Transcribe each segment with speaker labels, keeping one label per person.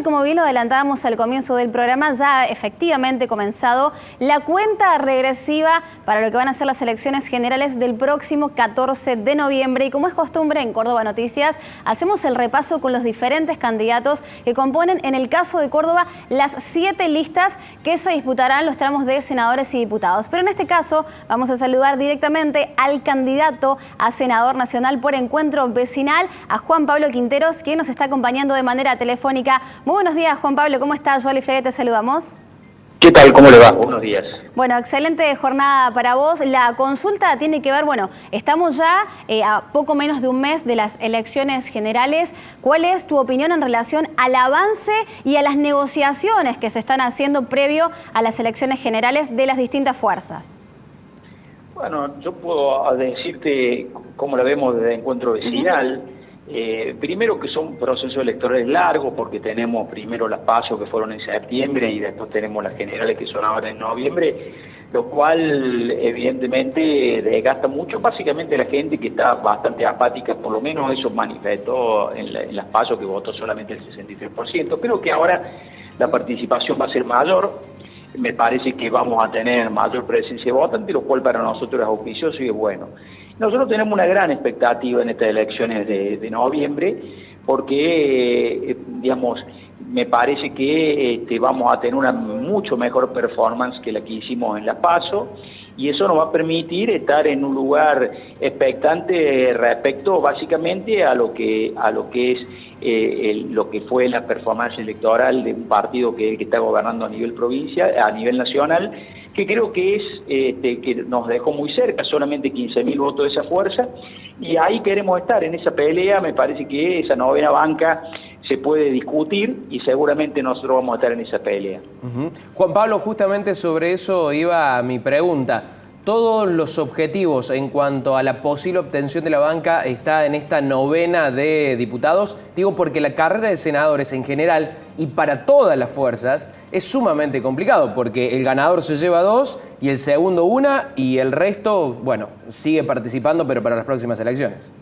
Speaker 1: Como bien lo adelantábamos al comienzo del programa, ya ha efectivamente comenzado la cuenta regresiva para lo que van a ser las elecciones generales del próximo 14 de noviembre. Y como es costumbre en Córdoba Noticias, hacemos el repaso con los diferentes candidatos que componen, en el caso de Córdoba, las 7 listas que se disputarán los tramos de senadores y diputados. Pero en este caso vamos a saludar directamente al candidato a senador nacional por Encuentro Vecinal, a Juan Pablo Quinteros, que nos está acompañando de manera telefónica. Muy buenos días, Juan Pablo, ¿cómo estás? Yoli Feguet, te saludamos.
Speaker 2: ¿Qué tal? ¿Cómo le va? Buenos días.
Speaker 1: Bueno, excelente jornada para vos. La consulta tiene que ver, bueno, estamos ya a poco menos de un mes de las elecciones generales. ¿Cuál es tu opinión en relación al avance y a las negociaciones que se están haciendo previo a las elecciones generales de las distintas fuerzas?
Speaker 2: Bueno, yo puedo decirte cómo la vemos desde Encuentro Vecinal. Primero que son procesos electorales largos, porque tenemos primero las PASO que fueron en septiembre y después tenemos las generales que son ahora en noviembre, lo cual evidentemente desgasta mucho, básicamente la gente que está bastante apática, por lo menos eso manifestó en las PASO, que votó solamente el 63%, pero que ahora la participación va a ser mayor. Me parece que vamos a tener mayor presencia de votantes, lo cual para nosotros es auspicioso y es bueno. Nosotros tenemos una gran expectativa en estas elecciones de noviembre, porque, digamos, me parece que vamos a tener una mucho mejor performance que la que hicimos en la PASO, y eso nos va a permitir estar en un lugar expectante respecto básicamente a lo que es lo que fue la performance electoral de un partido que está gobernando a nivel provincia, a nivel nacional, que creo que es que nos dejó muy cerca, solamente 15.000 votos de esa fuerza, y ahí queremos estar en esa pelea. Me parece que esa novena banca se puede discutir y seguramente nosotros vamos a estar en esa pelea.
Speaker 3: Juan Pablo, justamente sobre eso iba mi pregunta. ¿Todos los objetivos en cuanto a la posible obtención de la banca está en esta novena de diputados? Digo porque la carrera de senadores en general y para todas las fuerzas es sumamente complicado, porque el ganador se lleva 2 y el segundo 1 y el resto, bueno, sigue participando pero para las próximas elecciones.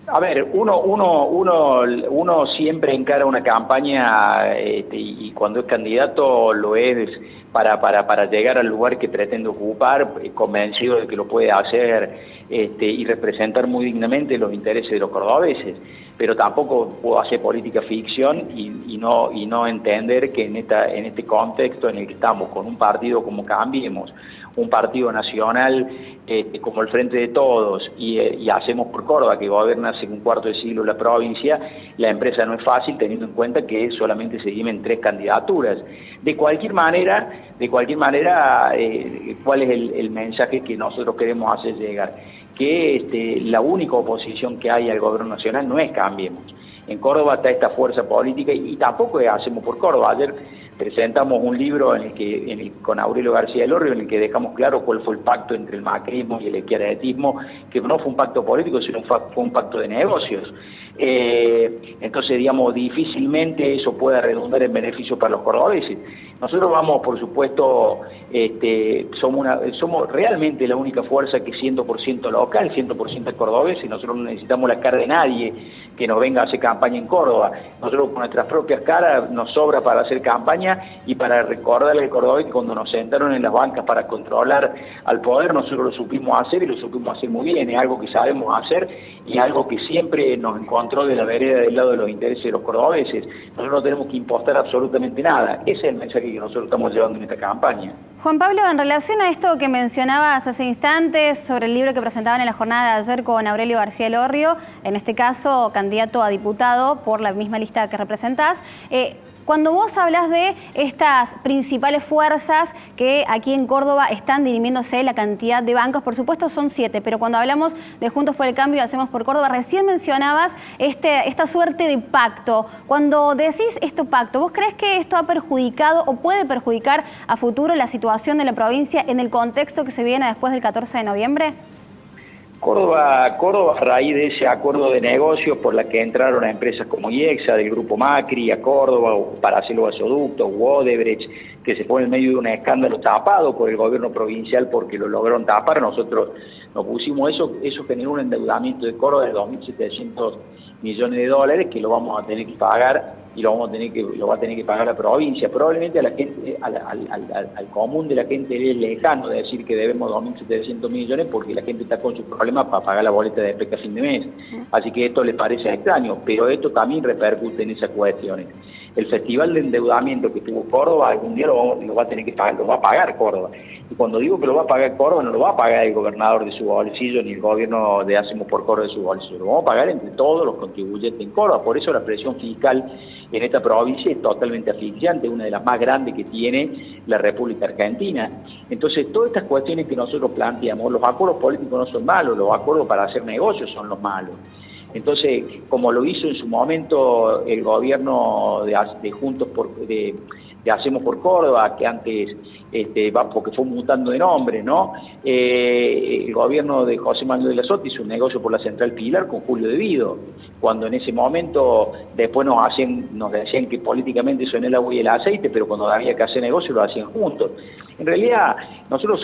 Speaker 2: A ver, uno siempre encara una campaña y cuando es candidato lo es para llegar al lugar que pretende ocupar, convencido de que lo puede hacer y representar muy dignamente los intereses de los cordobeses. Pero tampoco puedo hacer política ficción y no entender que en este contexto en el que estamos, con un partido como Cambiemos, un partido nacional como el Frente de Todos y Hacemos por Córdoba, que gobierna hace un cuarto de siglo la provincia, la empresa no es fácil teniendo en cuenta que solamente se dimen 3 candidaturas. De cualquier manera, ¿cuál es el mensaje que nosotros queremos hacer llegar? Que la única oposición que hay al gobierno nacional no es Cambiemos. En Córdoba está esta fuerza política y tampoco es Hacemos por Córdoba. Ayer presentamos un libro con Aurelio García Elorrio en el que dejamos claro cuál fue el pacto entre el macrismo y el izquierdismo, que no fue un pacto político, sino fue un pacto de negocios. Entonces, digamos, difícilmente eso pueda redundar en beneficio para los cordobeses. Nosotros vamos, por supuesto, somos realmente la única fuerza que es 100% local, 100% cordobés, y nosotros no necesitamos la cara de nadie que nos venga a hacer campaña en Córdoba. Nosotros con nuestras propias caras nos sobra para hacer campaña y para recordarle al cordobés que cuando nos sentaron en las bancas para controlar al poder, nosotros lo supimos hacer y lo supimos hacer muy bien. Es algo que sabemos hacer y algo que siempre nos encontró de la vereda del lado de los intereses de los cordobeses. Nosotros no tenemos que impostar absolutamente nada. Ese es el mensaje que nosotros estamos llevando en esta campaña.
Speaker 1: Juan Pablo, en relación a esto que mencionabas hace instantes sobre el libro que presentaban en la jornada de ayer con Aurelio García Elorrio, en este caso candidato a diputado por la misma lista que representás, cuando vos hablas de estas principales fuerzas que aquí en Córdoba están dirimiéndose la cantidad de bancas, por supuesto son 7, pero cuando hablamos de Juntos por el Cambio y Hacemos por Córdoba, recién mencionabas esta suerte de pacto. Cuando decís pacto, ¿vos crees que esto ha perjudicado o puede perjudicar a futuro la situación de la provincia en el contexto que se viene después del 14 de noviembre?
Speaker 2: Córdoba, a raíz de ese acuerdo de negocios por la que entraron a empresas como IEXA, del grupo Macri, a Córdoba, o para hacer los gasoductos, Odebrecht, que se pone en medio de un escándalo tapado por el gobierno provincial porque lo lograron tapar, nosotros nos pusimos eso generó un endeudamiento de Córdoba de 2.700 millones de dólares que lo vamos a tener que pagar y lo va a tener que pagar la provincia. Probablemente a la gente, al común de la gente es lejano de decir que debemos 2.700 millones porque la gente está con sus problemas para pagar la boleta de pesca a fin de mes. Así que esto les parece extraño, pero esto también repercute en esas cuestiones. El festival de endeudamiento que tuvo Córdoba algún día lo va a tener que pagar, lo va a pagar Córdoba. Y cuando digo que lo va a pagar Córdoba, no lo va a pagar el gobernador de su bolsillo ni el gobierno de Hacemos por Córdoba de su bolsillo, lo vamos a pagar entre todos los contribuyentes en Córdoba. Por eso la presión fiscal en esta provincia es totalmente asfixiante, una de las más grandes que tiene la República Argentina. Entonces, todas estas cuestiones que nosotros planteamos, los acuerdos políticos no son malos, los acuerdos para hacer negocios son los malos. Entonces, como lo hizo en su momento el gobierno de Juntos de Hacemos por Córdoba, que antes porque fue mutando de nombre, ¿no? El gobierno de José Manuel de la Sota hizo un negocio por la Central Pilar con Julio De Vido, cuando en ese momento después nos decían que políticamente son el agua y el aceite, pero cuando había que hacer negocio lo hacían juntos. En realidad, nosotros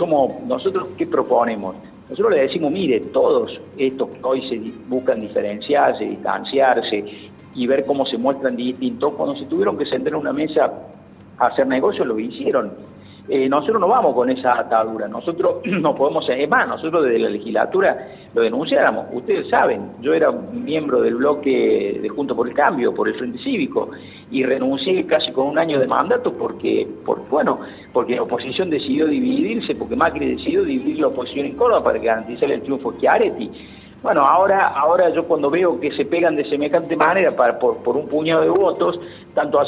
Speaker 2: ¿qué proponemos? Nosotros le decimos, mire, todos estos que hoy se buscan diferenciarse, distanciarse y ver cómo se muestran distintos, cuando se tuvieron que sentar en una mesa a hacer negocios, lo hicieron. Nosotros no vamos con esa atadura, nosotros no podemos, es más, nosotros desde la legislatura lo denunciáramos. Ustedes saben, yo era miembro del bloque de Juntos por el Cambio, por el Frente Cívico, y renuncié casi con un año de mandato porque la oposición decidió dividirse, porque Macri decidió dividir la oposición en Córdoba para garantizar el triunfo de Schiaretti. Bueno, ahora yo cuando veo que se pegan de semejante manera por un puñado de votos, tanto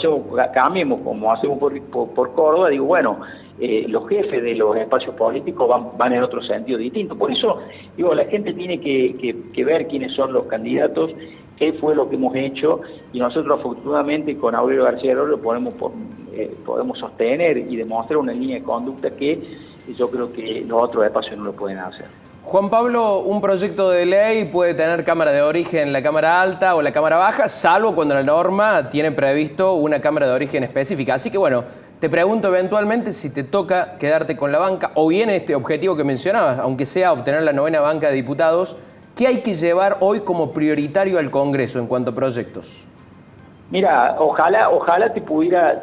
Speaker 2: Cambiemos como Hacemos por Córdoba, digo, bueno, los jefes de los espacios políticos van en otro sentido distinto. Por eso, digo, la gente tiene que ver quiénes son los candidatos, qué fue lo que hemos hecho, y nosotros afortunadamente con Aurelio García Lorio podemos sostener y demostrar una línea de conducta que yo creo que los otros espacios no lo pueden hacer.
Speaker 3: Juan Pablo, un proyecto de ley puede tener cámara de origen en la Cámara Alta o la Cámara Baja, salvo cuando la norma tiene previsto una cámara de origen específica. Así que bueno, te pregunto eventualmente si te toca quedarte con la banca o bien este objetivo que mencionabas, aunque sea obtener la 9ª banca de diputados, ¿qué hay que llevar hoy como prioritario al Congreso en cuanto a proyectos?
Speaker 2: Mira, ojalá te pudiera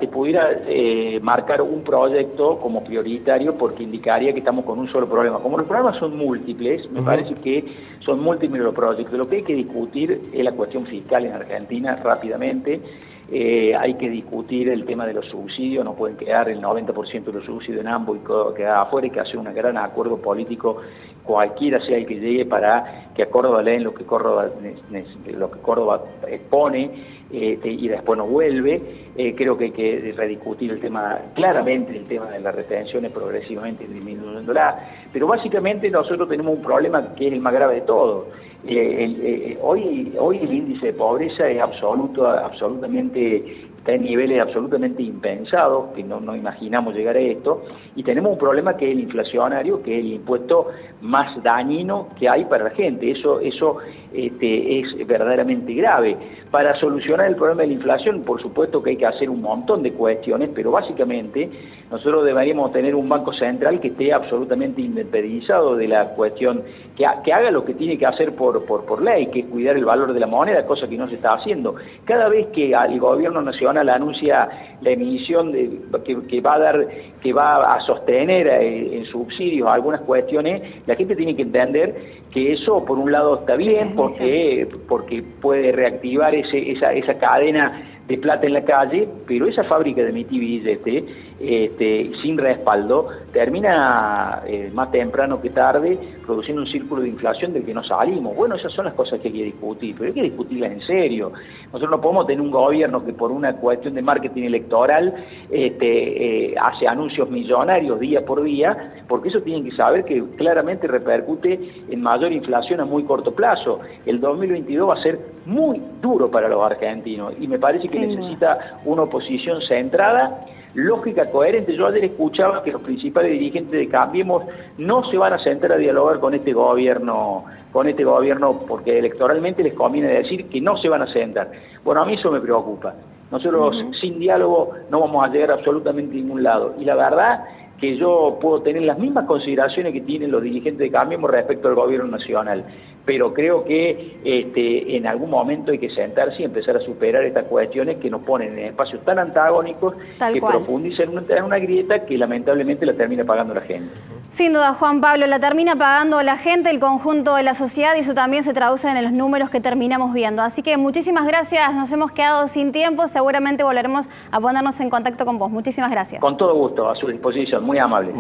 Speaker 2: marcar un proyecto como prioritario, porque indicaría que estamos con un solo problema. Como los problemas son múltiples, me parece que son múltiples los proyectos. Lo que hay que discutir es la cuestión fiscal en Argentina rápidamente. Hay que discutir el tema de los subsidios, no pueden quedar el 90% de los subsidios en ambos y quedar afuera. Hay que hacer un gran acuerdo político, cualquiera sea el que llegue, para que a Córdoba leen lo que Córdoba expone y después no vuelve. Creo que hay que rediscutir claramente el tema de las retenciones, progresivamente disminuyéndola, pero básicamente nosotros tenemos un problema que es el más grave de todos. Hoy el índice de pobreza es absolutamente, está en niveles absolutamente impensados, que no imaginamos llegar a esto, y tenemos un problema que es el inflacionario, que es el impuesto más dañino que hay para la gente. Eso es verdaderamente grave. Para solucionar el problema de la inflación, por supuesto que hay que hacer un montón de cuestiones, pero básicamente nosotros deberíamos tener un Banco Central que esté absolutamente independizado de la cuestión, que haga lo que tiene que hacer por ley, que es cuidar el valor de la moneda, cosa que no se está haciendo. Cada vez que el gobierno nacional anuncia la emisión que va a sostener en subsidios algunas cuestiones, la gente tiene que entender que eso por un lado está bien, porque puede reactivar esa cadena de plata en la calle, pero esa fábrica de emitir billetes sin respaldo termina más temprano que tarde produciendo un círculo de inflación del que no salimos. Bueno, esas son las cosas que hay que discutir, pero hay que discutirlas en serio. Nosotros no podemos tener un gobierno que por una cuestión de marketing electoral hace anuncios millonarios día por día, porque eso tienen que saber que claramente repercute en mayor inflación a muy corto plazo. El 2022 va a ser muy duro para los argentinos y me parece que necesita una oposición centrada, lógica, coherente. Yo ayer escuchaba que los principales dirigentes de Cambiemos no se van a sentar a dialogar con este gobierno porque electoralmente les conviene decir que no se van a sentar. Bueno, a mí eso me preocupa. Nosotros sin diálogo no vamos a llegar absolutamente a ningún lado. Y la verdad que yo puedo tener las mismas consideraciones que tienen los dirigentes de Cambiemos respecto al gobierno nacional, pero creo que en algún momento hay que sentarse y empezar a superar estas cuestiones que nos ponen en espacios tan antagónicos, que profundizan en una grieta que lamentablemente la termina pagando la gente.
Speaker 1: Sin duda, Juan Pablo, la termina pagando la gente, el conjunto de la sociedad, y eso también se traduce en los números que terminamos viendo. Así que muchísimas gracias, nos hemos quedado sin tiempo, seguramente volveremos a ponernos en contacto con vos. Muchísimas gracias.
Speaker 2: Con todo gusto, a su disposición, muy amable.